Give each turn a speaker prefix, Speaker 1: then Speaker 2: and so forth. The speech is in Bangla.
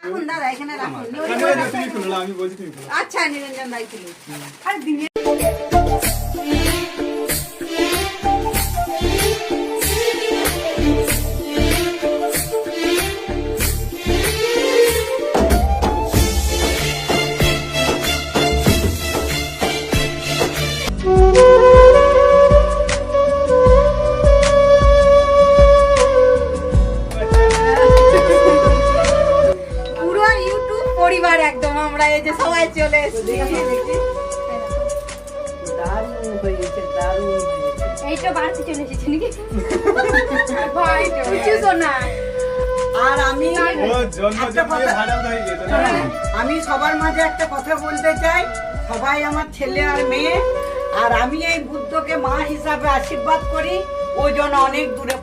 Speaker 1: রাখুন দাদা, এখানে রাখুন। আচ্ছা নিরঞ্জন দাই তুলুন। আর দিনে পরিবার একদম আমরা এই যে সবাই চলে এসেছি।
Speaker 2: এইটা বাড়তি চলে এসেছে নাকি ভাই কিছু শোনা।
Speaker 1: আর আমি সবার মাঝে একটা কথা বলতে চাই, সবাই আমার ছেলে আর মেয়ে, আর আমি এই বুদ্ধকে মা হিসাবে আশীর্বাদ করি, ওই জন্য অনেক দূরে